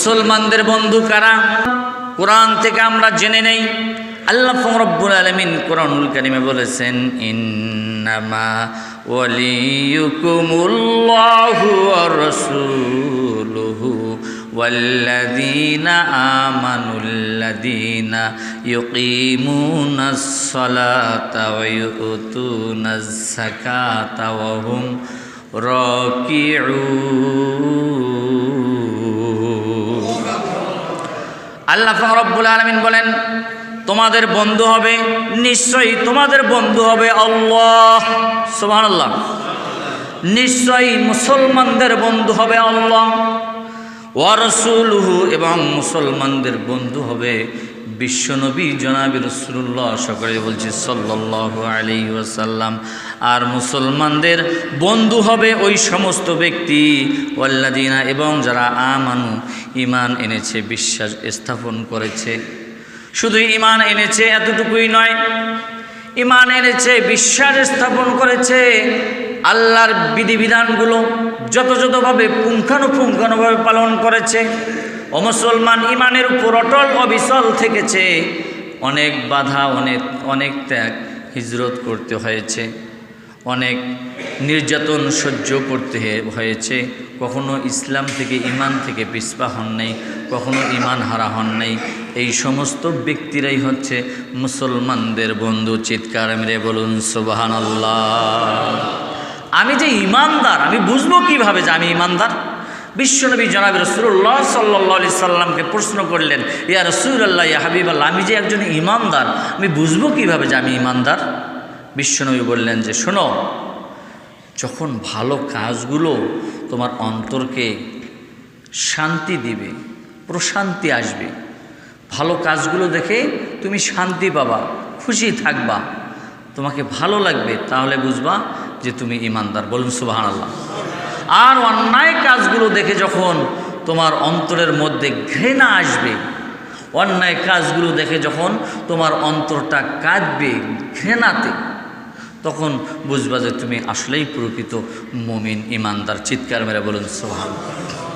মুসলমানদের বন্ধু কারা? কোরআন থেকে আমরা জেনে নেই। আল্লাহ রাব্বুল আলামিন কোরআনুল কারীমে বলেছেন, ইন্নামা ওয়ালিয়ুকুমুল্লাহু ওয়া রাসূলুহু ওয়াল্লাযীনা আমানুল্লাযীনা ইউকিমুনাস সালাতা ওয়া ইউতুনাজ যাকাতা ওয়া হুম রাকিউন। আল্লাহ রাব্বুল আলামিন বলেন, তোমাদের বন্ধু হবে, নিশ্চয়ই তোমাদের বন্ধু হবে আল্লাহ। সুবহানাল্লাহ। নিশ্চয়ই মুসলমানদের বন্ধু হবে আল্লাহ, ওয়া রাসূলুহু, এবং মুসলমানদের বন্ধু হবে বিশ্বনবী জনাবি রাসূলুল্লাহ, সকলে বলছি সাল্লাল্লাহু আলাইহি ওয়াসাল্লাম। আর মুসলমানদের বন্ধু হবে ওই সমস্ত ব্যক্তি, ওয়াল্লাযীনা, এবং যারা আমানু, ঈমান এনেছে, বিশ্বাস স্থাপন করেছে। শুধু ঈমান এনেছে এতটুকুই নয়, ঈমান এনেছে, বিশ্বাস স্থাপন করেছে, আল্লাহর বিধিবিধানগুলো যথাযথভাবে পুঙ্খানুপুঙ্খানুভাবে পালন করেছে। ও মুসলমান, ঈমানের উপর অটল অবিচল থেকেছে। অনেক বাধা, অনেক ত্যাগ, হিজরত করতে হয়েছে, অনেক নির্যাতন সহ্য করতে হয়েছে। কখনো ইসলাম থেকে, ঈমান থেকে পিছপা হন নাই, কখনো ঈমান হারা হন নাই। এই সমস্ত ব্যক্তিরাই হচ্ছে মুসলমানদের বন্ধু। চিৎকার মেরে বলুন সুবহানাল্লাহ। আমি যে ঈমানদার, আমি বুঝবো কিভাবে যে আমি ঈমানদার? বিশ্বনবী জনাব রাসূলুল্লাহ সাল্লাল্লাহু আলাইহি সাল্লামকে প্রশ্ন করলেন, ইয়া রাসূলুল্লাহ, ইয়া হাবিবাল্লাহ, আমি যে একজন ঈমানদার, আমি বুঝবো কিভাবে যে আমি ঈমানদার? বিশ্বনবী বললেন যে, শোনো, যখন ভালো কাজগুলো তোমার অন্তরকে শান্তি দিবে, প্রশান্তি আসবে, ভালো কাজগুলো দেখে তুমি শান্তি পাবা, খুশি থাকবা, তোমাকে ভালো লাগবে, তাহলে বুঝবা যে তুমি ঈমানদার। বলুন সুবহানাল্লাহ। আর অন্যায় কাজগুলো দেখে যখন তোমার অন্তরের মধ্যে ঘৃণা আসবে, অন্যায় কাজগুলো দেখে যখন তোমার অন্তরটা কাঁদবে ঘৃণাতে, তখন বুঝবা যে তুমি আসলেই প্রকৃত মুমিন, ঈমানদার। চিৎকার মেরে বলুন সুবহানাল্লাহ।